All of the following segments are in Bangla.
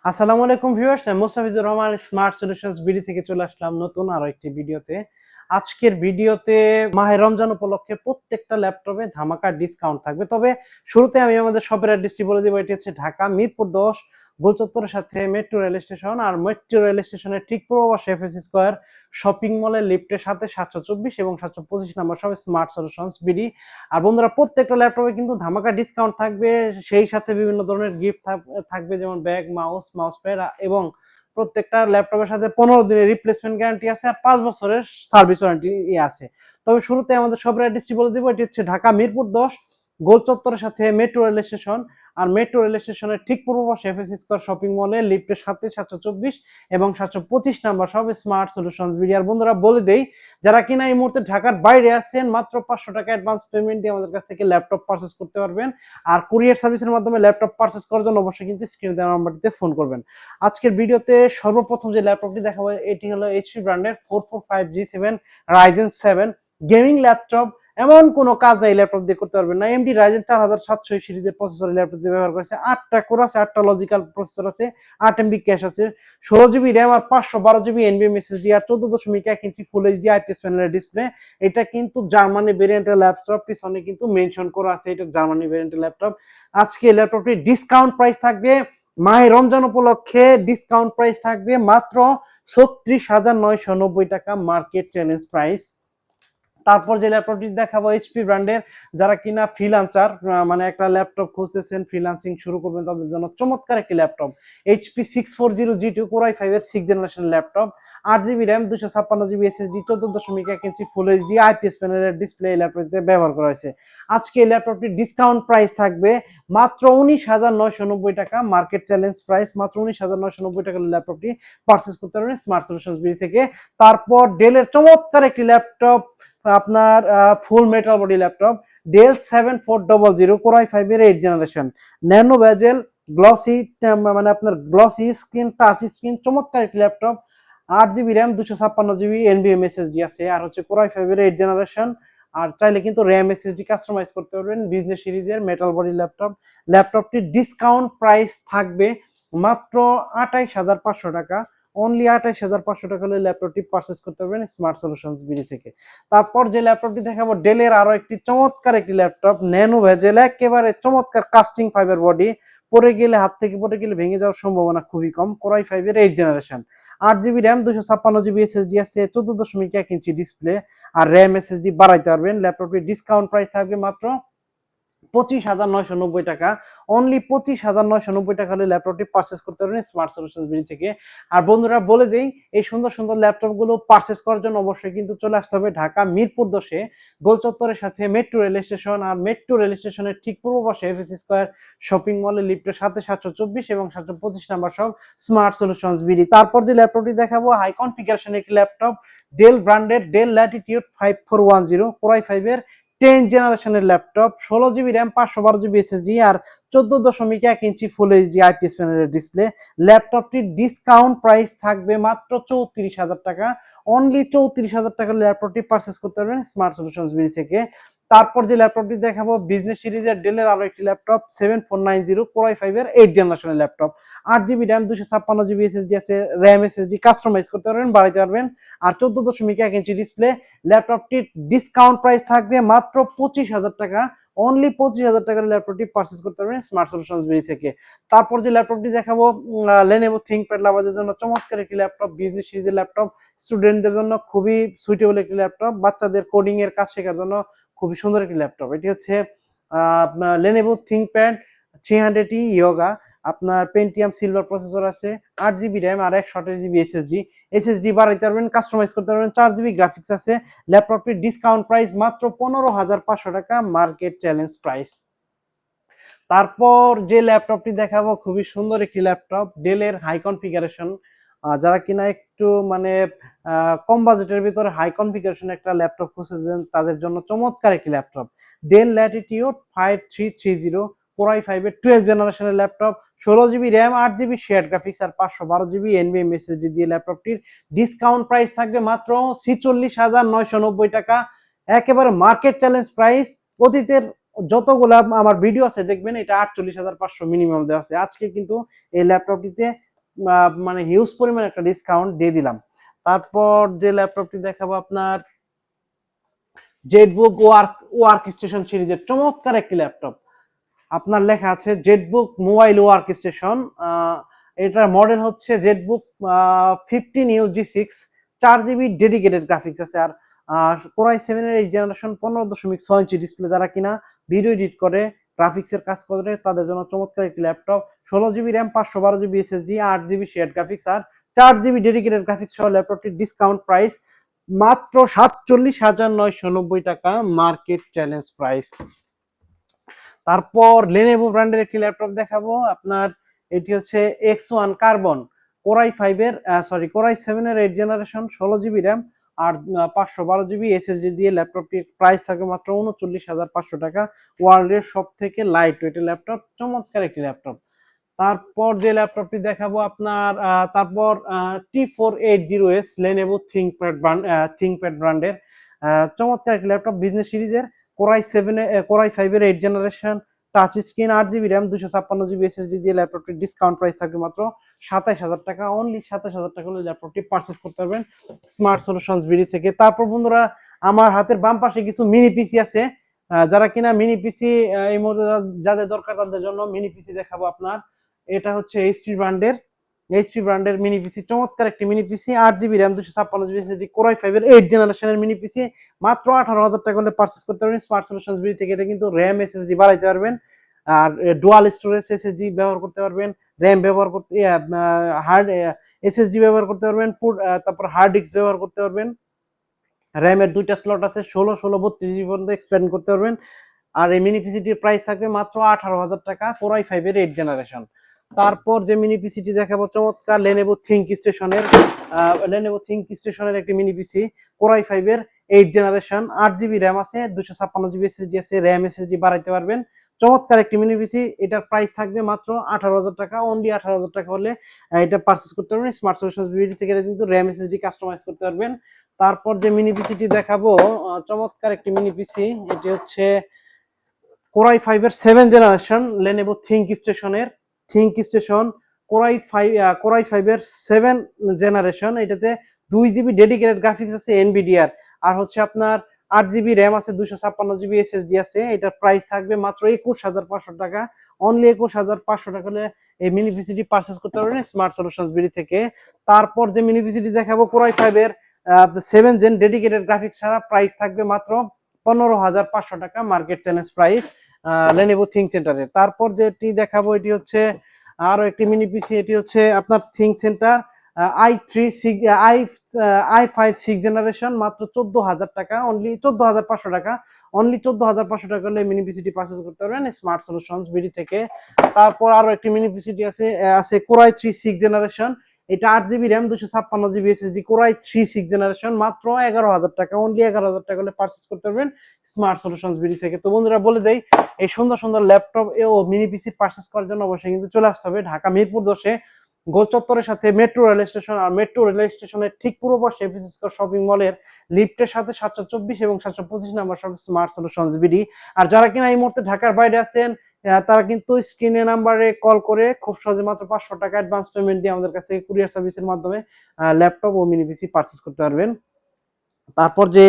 আসসালামু আলাইকুম ভিউয়ার্স, আমি Mostafizur Rahman smart solutions BD থেকে চলে আসলাম নতুন আরো একটি ভিডিওতে। আজকের ভিডিওতে মাহে রমজান উপলক্ষে প্রত্যেকটা ল্যাপটপে ধামাকা ডিসকাউন্ট থাকবে। তবে শুরুতে আমি আমাদের শপের অ্যাড্রেসটি বলে দেবো। এটি হচ্ছে ঢাকা মিরপুর 10 গোল চত্বরের সাথে মেট্রো রেল স্টেশন, আর মেট্রো রেল স্টেশনের ঠিক পূর্ব পাশে এফএসি স্কয়ার শপিং মলের লিফটের সাথে 724 এবং 725 নাম্বার সব স্মার্ট সলিউশনস বিডি। আর বন্ধুরা, প্রত্যেকটা ল্যাপটপে কিন্তু ধামাকা ডিসকাউন্ট থাকবে, সেই সাথে বিভিন্ন ধরনের গিফট থাকবে, যেমন ব্যাগ, মাউস প্যাড, এবং প্রত্যেকটা ল্যাপটপের সাথে 15 দিনের রিপ্লেসমেন্ট গ্যারান্টি আছে আর 5 বছরের সার্ভিস ওয়ারেন্টি আছে। তবে শুরুতে আমাদের সব অ্যাড্রেসটি বলে দিব। এটি হচ্ছে ঢাকা মিরপুর 10 গোল চত্বরের সাথে মেট্রো রেল স্টেশন, আর মেট্রো রেল স্টেশনের ঠিক পূর্ব পাশে এফএসি স্কয়ার শপিং মলে লিফটের সাথে 724 এবং 725 নাম্বার সব স্মার্ট সলিউশনস বিডি। আর বন্ধুরা, বলে দেই, যারা কিনা এই মুহূর্তে ঢাকার বাইরে আছেন, মাত্র 500 টাকা অ্যাডভান্স পেমেন্ট দিয়ে আমাদের কাছ থেকে ল্যাপটপ পারচেজ করতে পারবেন। আর কুরিয়ার সার্ভিসের মাধ্যমে ল্যাপটপ পারচেজ করার জন্য অবশ্যই কিন্তু স্ক্রিনে দেওয়া নাম্বারটিতে ফোন করবেন। আজকের ভিডিওতে সর্বপ্রথম যে ল্যাপটপটি দেখাবো, এটি হলো এইচপি ব্র্যান্ডের 445G7 Ryzen 7 গেমিং ল্যাপটপ। এমন কোনো কাজ নাই ল্যাপটপ দিয়ে করতে পারবেন না। এমডি রাইজেন 4700 সিরিজের প্রসেসর ল্যাপটপ দিয়ে ব্যবহার করেছে। 8টা কোর আছে, 8টা লজিক্যাল প্রসেসর আছে, 8 এমবি ক্যাশ আছে, 16 জিবি র্যাম আর 512 জিবি এনভিএম এসএসডি, আর 14.1 ইঞ্চি ফুল এইচডি আইপিএস প্যানেলের ডিসপ্লে। এটা কিন্তু জার্মানি ভেরিয়েন্টের ল্যাপটপ, পিছনে কিন্তু মেনশন করা আছে এটা জার্মানি ভেরিয়েন্টের ল্যাপটপ। আজকে ল্যাপটপটি ডিসকাউন্ট প্রাইস থাকবে, মাহে রমজান উপলক্ষে ডিসকাউন্ট প্রাইস থাকবে মাত্র 36,990 টাকা, মার্কেট চ্যালেঞ্জ প্রাইস। তারপর যে ল্যাপটপটি দেখাবো এইচপি ব্র্যান্ডের, যারা কিনা ফ্রিল্যান্সার, মানে একটা ল্যাপটপ খুঁজতেছেন, ফ্রিল্যান্সিং শুরু করবেন, তাদের জন্য চমৎকার একটি laptop. HP 640G2 Core i5 6th generation laptop, 8 GB RAM, 256 GB SSD, 14.1 inch full HD IPS প্যানেলের ডিসপ্লে ল্যাপটপটিতে ব্যবহার করা হয়েছে। আজকে এই ল্যাপটপটির ডিসকাউন্ট প্রাইস থাকবে মাত্র 19,990 টাকা, মার্কেট চ্যালেঞ্জ প্রাইস। মাত্র 19,990 টাকার ল্যাপটপটি পারচেজ করতে পারবেন স্মার্ট সলিউশনস বিডি থেকে। তারপর ডেলের চমৎকার একটি ল্যাপটপ, আপনার full metal body laptop, Dell 7400 Core i5 এর 8th জেনারেশন, ন্যানো বেজেল, গ্লসি, মানে আপনার গ্লসি স্ক্রিন, টাচ স্ক্রিন, চমৎকার একটি laptop. 8 GB RAM, 256 GB NVMe SSD আছে, আর হচ্ছে Core i5 এর 8th জেনারেশন। আর চাইলে কিন্তু র্যাম এসএসডি কাস্টমাইজ করতে পারবেন। বিজনেস সিরিজের মেটাল বডি ল্যাপটপ। ল্যাপটপটির ডিসকাউন্ট প্রাইস থাকবে মাত্র 28,500 টাকা। অনলি 28,500 টাকা হলে ল্যাপটপটি পারচেজ করতে পারবেন স্মার্ট সলিউশনস বিডি থেকে। তারপর যে ল্যাপটপটি দেখাবো, ডেলের আরো একটি চমৎকার একটি ল্যাপটপ, ন্যানো ভেজেল, একেবারে চমৎকার কাস্টিং ফাইবার বডি, পরে গেলে হাত থেকে পড়ে গেলে ভেঙে যাওয়ার সম্ভাবনা খুবই কম। Core i5 এর 8th generation, 8 GB RAM, 256 GB SSD আছে, 14.1 ইঞ্চি ডিসপ্লে, আর র্যাম এসএসডি বাড়াইতে পারবেন। ল্যাপটপটির ডিসকাউন্ট প্রাইস থাকবে মাত্র 25,990 টাকা। অনলি 25,990 টাকা হলে ল্যাপটপটি পারচেজ করতে পারবেন স্মার্ট সলিউশনস বিডি থেকে। আর বন্ধুরা, বলে দেই, এই সুন্দর সুন্দর ল্যাপটপ গুলো পারচেজ করার জন্য অবশ্যই কিন্তু চলে আসতে হবে ঢাকা মিরপুর 10 গোল চত্বরের সাথে মেট্রো রেল স্টেশন, আর মেট্রো রেল স্টেশনের ঠিক পূর্ব পাশে এফএসি স্কয়ার শপিং মলে লিফটের সাথে 724 এবং 725 নাম্বার সব স্মার্ট সলিউশনস বিডি। তারপর যে ল্যাপটপটি দেখাবো, হাই কনফিগারেশন একটি ল্যাপটপ, ডেল ব্র্যান্ডের ডেল ল্যাটিটিউড 5410 Core i5 এর 10th জেনারেশনের laptop, 16 GB RAM, 512 GB SSD, আর 14.1 ইঞ্চি ফুল এইচডি আইপিএস প্যানেলের ডিসপ্লে। ল্যাপটপটির ডিসকাউন্ট প্রাইস থাকবে মাত্র 34,000 টাকা। অনলি 34,000 টাকার ল্যাপটপটি পারচেজ করতে পারবেন স্মার্ট সলিউশনস বিডি থেকে। তারপর যে ল্যাপটপটি দেখাবো, বিজনেস সিরিজের ডেলের আরো একটি ল্যাপটপ, 7490 Core i5 এর 8th জেনারেশনের laptop, 8 GB RAM, 256 GB SSD আছে, র্যাম এসএসডি কাস্টমাইজ করতে পারবেন, বাড়াইতে পারবেন, আর 14.1 ইঞ্চি ডিসপ্লে। ল্যাপটপটির ডিসকাউন্ট প্রাইস থাকবে মাত্র 25,000 টাকা। অনলি 25,000 টাকার ল্যাপটপটি পারচেজ করতে পারবেন স্মার্ট সলিউশনস বিডি থেকে। তারপর যে ল্যাপটপটি দেখাবো, Lenovo ThinkPad লাভারদের জন্য চমৎকার একটি ল্যাপটপ, বিজনেস সিরিজের ল্যাপটপ, স্টুডেন্টদের জন্য খুবই সুইটেবল একটি ল্যাপটপ, বাচ্চাদের কোডিং এর কাজ শেখার জন্য খুবই সুন্দর একটি ল্যাপটপ। এটি হচ্ছে Lenovo ThinkPad 300E Yoga, আপনার পেন্টিয়াম সিলভার প্রসেসর আছে, 8 জিবি র্যাম আর 128 জিবি এসএসডি বাড়াইতে পারবেন, কাস্টমাইজ করতে পারবেন, 4 জিবি গ্রাফিক্স আছে। ল্যাপটপটির ডিসকাউন্ট প্রাইস মাত্র 15,500 টাকা, মার্কেট চ্যালেঞ্জ প্রাইস। তারপর যে ল্যাপটপটি দেখাবো, খুবই সুন্দর একটি ল্যাপটপ, ডেলের হাই কনফিগারেশন, যারা কিনা একটু মানে কম বাজেটের ভিতরে হাই কনফিগারেশন একটা ল্যাপটপ খুঁজছেন, তাদের জন্য চমৎকার একটি laptop, del Latitude 5330 Core i5 এর 12th জেনারেশনের laptop, 16 GB RAM, 8 GB share graphics, আর 512 জিবি এনভিএম এসএসডি দিয়ে ল্যাপটপটির ডিসকাউন্ট প্রাইস থাকবে মাত্র 46,990 টাকা, একেবারে মার্কেট চ্যালেঞ্জ প্রাইস। অতীতের যতগুলা আমার ভিডিও আছে দেখবেন, এটা 48,500 মিনিমাম দেওয়া আছে। আজকে কিন্তু এই ল্যাপটপটিতে মানে হিউজ পরিমাণ একটা ডিসকাউন্ট দিয়ে দিলাম। তারপর যে ল্যাপটপটি দেখাবো আপনার জেটবুক ওয়ার্ক স্টেশন সিরিজের চমৎকার একটি ল্যাপটপ। আপনার লেখা আছে জেটবুক মোবাইল ওয়ার্ক স্টেশন। এটার মডেল হচ্ছে Jetbook 15 UG6, 4 GB dedicated graphics আছে। আর কোরাই 7-এর এই জেনারেশন 15.6 ইঞ্চি ডিসপ্লে। যারা কিনা ভিডিও এডিট করে, গ্রাফিক্সের কাজ করে, তাদের জন্য চমৎকার একটি laptop. 16 GB RAM, 512 GB SSD, 8 GB shared graphics আর 4 GB ডেডিকেটেড গ্রাফিক্স সহ ল্যাপটপটির ডিসকাউন্ট প্রাইস মাত্র 47,990 টাকা, মার্কেট চ্যালেঞ্জ প্রাইস। তারপর লেনোভো ব্র্যান্ডের একটি ল্যাপটপ দেখাবো আপনার। এটি হচ্ছে X1 কার্বন কোরাই 7-এর 8 জেনারেশন, 16 GB র্যাম আর 512 GB SSD দিয়ে ল্যাপটপটির প্রাইস থাকে মাত্র 39,500 টাকা। ওয়ার্ল্ডের সব থেকে লাইট ওয়েটের ল্যাপটপ, চমৎকার একটি ল্যাপটপ। তারপর যে ল্যাপটপটি দেখাবো আপনার তারপর T480S লেনোভো থিংকপ্যাড ব্র্যান্ডের চমৎকার একটি ল্যাপটপ, বিজনেস সিরিজের কোরাই 5-এর 8 generation, touch screen, 8 GB RAM, 256 GB SSD দিয়ে ল্যাপটপটির ডিসকাউন্ট প্রাইস থাকবে মাত্র 27,000 টাকা। অনলি 27,000 টাকা হলে ল্যাপটপটি পারচেজ করতে পারবেন স্মার্ট সলিউশনস বিডি থেকে। তারপর বন্ধুরা আমার হাতের বাম পাশে কিছু মিনি পিসি আছে। যারা কিনা মিনি পিসি এই মুহূর্তে যাদের দরকার তাদের জন্য মিনি পিসি দেখাবো আপনার। এটা হচ্ছে এইচপি ব্র্যান্ডের মিনি পিসি, চমৎকার একটি mini PC, 8 GB RAM, 256 GB SSD, core i 5-এর 8 জেনারেশনের মিনি পিসি, মাত্র 18,000 টাকা হলে পারচেজ করতে পারবেন স্মার্ট সলিউশনস বিডি থেকে। এটা কিন্তু র্যাম এসএসডি বাড়াইতে পারবেন আর ডুয়াল স্টোরেজ এসএসডি ব্যবহার করতে পারবেন, র্যাম ব্যবহার করতে হার্ড এসএসডি ব্যবহার করতে পারবেন, তারপর হার্ড ডিস্ক ব্যবহার করতে পারবেন। র্যামের 2টা স্লট আছে, 16, 32 GB পর্যন্ত এক্সপ্যান্ড করতে পারবেন। আর এই মিনি পিসিটির প্রাইস থাকবে মাত্র 18,000 টাকা, কোরাই 5-এর 8 জেনারেশন। তারপর যে মিনি পিসিটি দেখাবো চমৎকার লেনোভো থিংক স্টেশনের একটি মিনি পিসি, কোরাই 5-এর 8 জেনারেশন, 8 GB র্যাম আছে, 256 GB SSD আছে, র্যাম এসএসডি বাড়াইতে পারবেন। চমৎকার একটি মিনি পিসি, এটার প্রাইস থাকবে মাত্র 18,000 টাকা। অনলি 18,000 টাকা হলে এটা পারচেজ করতে পারবেন স্মার্ট সলিউশনস বিডি থেকে। এটা কিন্তু র্যাম এসএসডি কাস্টমাইজ করতে পারবেন। তারপর যে মিনি পিসিটি দেখাবো চমৎকার একটি মিনি পিসি, এটি হচ্ছে কোরাই 5-এর 7 generation Lenovo Think Station core i 5-এর 7 জেনারেশন। এটাতে 2 GB ডেডিকেটেড গ্রাফিক্স আছে এনভিডিআর, আর হচ্ছে আপনার 8 GB র্যাম আছে, 256 GB SSD আছে। এটার প্রাইস থাকবে মাত্র 21,500 টাকা। অনলি 21,500 টাকা হলে এই মিনি পিসিটি পারচেজ করতে পারবেন স্মার্ট সলিউশনস বিডি থেকে। তারপর যে মিনি পিসিটি দেখাবো কোরাই 5-এর 7 জেন ডেডিকেটেড গ্রাফিক্স ছাড়া, প্রাইস থাকবে মাত্র 15,500 টাকা, market challenge price Lenovo think সেন্টারের। তারপর যেটি দেখাবো এটি হচ্ছে আরো একটি মিনি পিসি, এটি হচ্ছে আপনার থিংক সেন্টার i5 6 জেনারেশন, মাত্র 14,000 টাকা, অনলি 14,500 টাকা। অনলি 14,500 টাকা হলে মিনি পিসিটি পারচেজ করতে পারবেন স্মার্ট সলিউশনস বিডি থেকে। তারপর আরো একটি মিনি পিসিটি আছে কোরাই 3 6 জেনারেশন, এটা 8 GB RAM, 256 GB SSD, core i 3 6 generation, মাত্র 11,000 টাকা। অনলি 11,000 টাকা হলে পারচেজ করতে পারবেন স্মার্ট সলিউশনস বিডি থেকে। তো বন্ধুরা বলে দেই, এই সুন্দর সুন্দর ল্যাপটপ ও মিনি পিসি পারচেজ করার জন্য অবশ্যই কিন্তু চলে আসতে হবে ঢাকা মিরপুর 10-এ গোল চত্বরের সাথে মেট্রো রেল স্টেশন, আর মেট্রো রেল স্টেশনের ঠিক পূর্ব পাশে এফএসএস শপিং মলের লিফটের সাথে 724 এবং 725 নাম্বার সব স্মার্ট সলিউশনস বিডি। আর যারা কিনা এই মুহূর্তে ঢাকার বাইরে আছেন তারা কিন্তু স্ক্রিনে নাম্বারে কল করে খুব সহজে মাত্র 500 টাকা অ্যাডভান্স পেমেন্ট দিয়ে আমাদের কাছ থেকে কুরিয়ার সার্ভিসের মাধ্যমে ল্যাপটপ ও মিনি পিসি পারচেজ করতে পারবেন। তারপর যে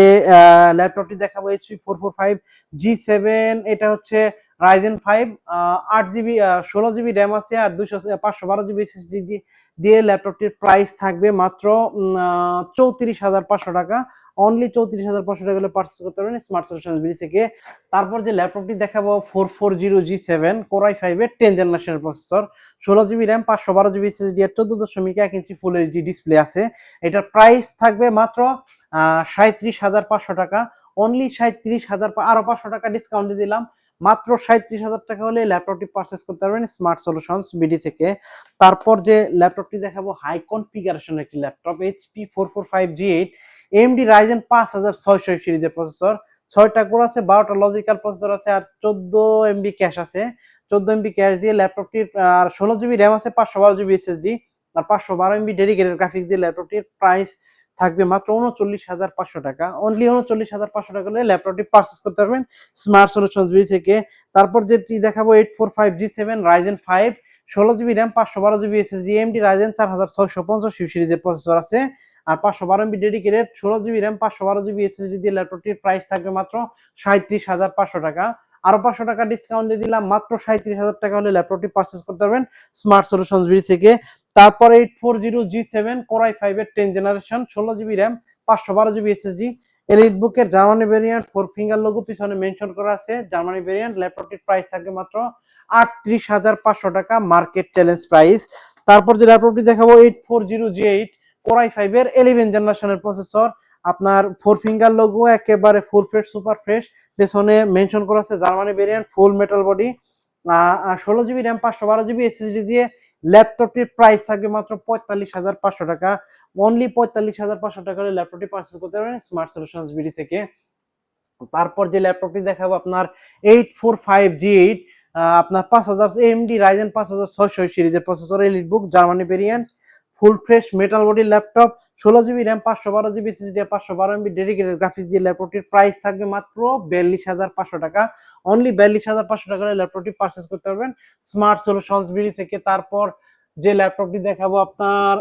ল্যাপটপটি দেখাবো HP 445 G7, এটা হচ্ছে Ryzen 5 8 GB 16 GB র্যাম আছে আর 512 GB SSD দিয়ে ল্যাপটপটির প্রাইস থাকবে মাত্র 34,500 টাকা। অনলি 34,500 টাকা হলে পারচেজ করতে পারবেন স্মার্ট সলিউশনস বিডি থেকে। তারপর যে ল্যাপটপটি দেখাবো 440 G7 কোরাই 5-এর 10 জেনারেশনের processor, 16 GB RAM, 512 GB SSD আর 14.1 ইঞ্চি ফুল এইচডি ডিসপ্লে আছে। এটার প্রাইস থাকবে মাত্র 37,500 টাকা। অনলি 37,000, আরো 500 টাকা ডিসকাউন্ট দিয়ে দিলাম, মাত্র 37,000 টাকা হলে ল্যাপটপটি পারচেজ করতে পারবেন স্মার্ট সলিউশনস বিডি থেকে। তারপর যে ল্যাপটপটি দেখাবো হাই কনফিগারেশনের একটি laptop, HP 445 G8 AMD Ryzen 5600 সিরিজের প্রসেসর, 6টা কোর আছে, 12টা লজিক্যাল প্রসেসর আছে আর 14 MB ক্যাশ আছে। 14 MB ক্যাশ দিয়ে ল্যাপটপটির আর 16 GB র্যাম আছে, 512 GB SSD আর 512 MB ডেডিকেটেড গ্রাফিক্স দিয়ে ল্যাপটপটির প্রাইস থাকবে মাত্র 39,500 টাকা। অনলি 39,500 টাকা হলে ল্যাপটপটি পারচেজ করতে পারবেন স্মার্ট সলিউশনস বিডি থেকে। তারপর যেটি দেখাবো 845 G7 Ryzen 5 16GB RAM 512GB SSD AMD Ryzen 4650 সিরিজের প্রসেসর আছে। আর 512MB dedicated 16GB RAM 512GB SSD দিয়ে ল্যাপটপটির প্রাইস থাকবে মাত্র 37,500 টাকা। আরো 500 টাকা ডিসকাউন্ট দিয়ে দিলাম, মাত্র 37,000 টাকা হলে ল্যাপটপটি পারচেজ করতে পারবেন স্মার্ট সলিউশনস বিডি থেকে। তারপর 840G7 Core i5 এর 10 generation 16GB RAM 512GB SSD elite বুকের জার্মানি ভেরিয়েন্ট 4 ফিঙ্গার লোগো পিছনে মেনশন করা আছে জার্মানি ভেরিয়েন্ট। ল্যাপটপটির প্রাইস থাকবে মাত্র 38,500 টাকা মার্কেট চ্যালেঞ্জ প্রাইস। তারপর যে ল্যাপটপটি দেখাবো 840G8 Core i5 এর 11 জেনারেশনের প্রসেসর, আপনার 4 ফিঙ্গার লোগো, একেবারে ফুল ফ্রেশ সুপার ফ্রেশ, পেছনে মেনশন করা আছে জার্মানি ভেরিয়েন্ট, ফুল metal body. 16GB RAM 512GB SSD দিয়ে ল্যাপটপটির প্রাইস থাকবে মাত্র 45,500 টাকা। অনলি 45,500 টাকা হলে ল্যাপটপটি পারচেজ করতে পারবেন স্মার্ট সলিউশনস বিডি থেকে। তারপর যে ল্যাপটপটি দেখাবো আপনার 845G8 আপনার 5000 AMD Ryzen 5600 সিরিজের প্রসেসর, EliteBook, Germany variant, full fresh metal body laptop, 16GB RAM 512GB SSD 512MB dedicated graphics দিয়ে ল্যাপটপটির প্রাইস থাকবে মাত্র 42,500 টাকা। অনলি 42,500 টাকা হলে ল্যাপটপটি পারচেজ করতে পারবেন স্মার্ট সলিউশনস বিডি থেকে। তারপর যে ল্যাপটপটি দেখাবো আপনার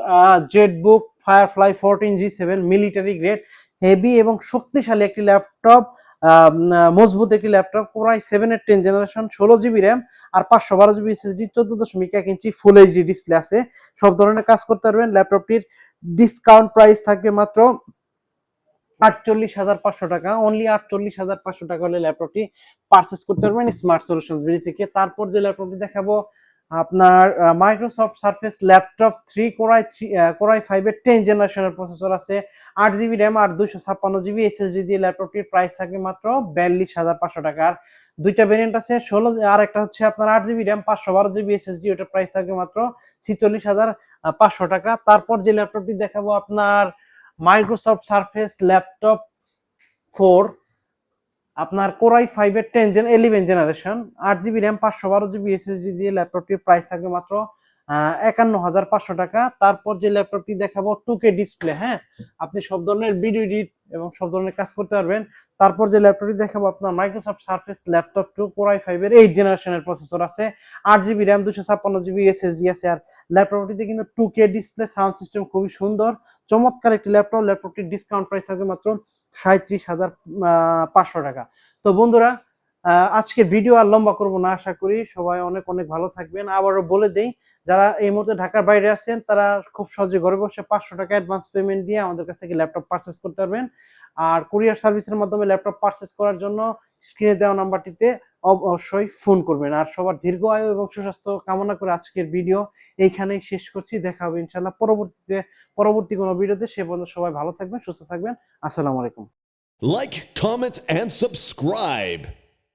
Jetbook firefly 14G7 military grade heavy এবং শক্তিশালী একটি ল্যাপটপ, মজবুত একটি ল্যাপটপ, Core i7 এর 10 জেনারেশন, 16GB RAM আর 512GB SSD, 14.1 inch full HD display আছে, সব ধরনের কাজ করতে পারবেন। ল্যাপটপটির ডিসকাউন্ট প্রাইস থাকবে মাত্র 48,500 টাকা। অনলি 48,500 টাকা হলে ল্যাপটপটি পারচেজ করতে পারবেন স্মার্ট সলিউশনস বিডি থেকে। তারপর যে ল্যাপটপটি দেখাবো আপনার Microsoft surface laptop 3 Core i5 এর 10 জেনারেশনের প্রসেসর আছে, 8GB RAM আর 256GB SSD দিয়ে ল্যাপটপটির প্রাইস থাকবে মাত্র 42,500 টাকা। আর দুইটা ভেরিয়েন্ট আছে, 16 আর একটা হচ্ছে আপনার 8GB RAM 512GB SSD, ওটার প্রাইস থাকবে মাত্র 46,500 টাকা। তারপর যে ল্যাপটপটি দেখাবো আপনার মাইক্রোসফট সারফেস ল্যাপটপ 4 আপনার Core i5 এর 11 generation, 8GB RAM 512GB SSD দিয়ে ল্যাপটপটির প্রাইস থাকবে মাত্র 51,500 টাকা। তারপর যে ল্যাপটপটি দেখাবো 2K ডিসপ্লে, হ্যাঁ আপনি সব ধরনের ভিডিও এডিট এবং সব ধরনের কাজ করতে পারবেন। তারপর যে ল্যাপটপটি দেখাবো আপনার Microsoft surface laptop 2 Core i5 এর 8 জেনারেশনের প্রসেসর আছে, 8GB RAM 256GB SSD আছে। আর ল্যাপটপটিতে কিন্তু 2K ডিসপ্লে, সাউন্ড সিস্টেম খুবই সুন্দর, চমৎকার একটি ল্যাপটপ। ল্যাপটপটির ডিসকাউন্ট প্রাইস থাকবে মাত্র 37,500 টাকা। তো বন্ধুরা আজকের ভিডিও আর লম্বা করব না, আশা করি সবাই অনেক অনেক ভালো থাকবেন। আবারও বলে দেই, যারা এই মুহূর্তে ঢাকার বাইরে আছেন তারা খুব সহজে ঘরে বসে 500 টাকা অ্যাডভান্স পেমেন্ট দিয়ে আমাদের কাছ থেকে ল্যাপটপ পারচেজ করতে পারবেন। আর কুরিয়ার সার্ভিসের মাধ্যমে ল্যাপটপ পারচেজ করার জন্য স্ক্রিনে দেওয়া নাম্বারটিতে অবশ্যই ফোন করবেন। আর সবার দীর্ঘ আয়ু এবং সুস্বাস্থ্য কামনা করে আজকের ভিডিও এইখানেই শেষ করছি। দেখা হবে ইনশাআল্লাহ পরবর্তী কোনো ভিডিওতে। সে পর্যন্ত সবাই ভালো থাকবেন, সুস্থ থাকবেন। আসসালামু আলাইকুম। Like, comment, and subscribe.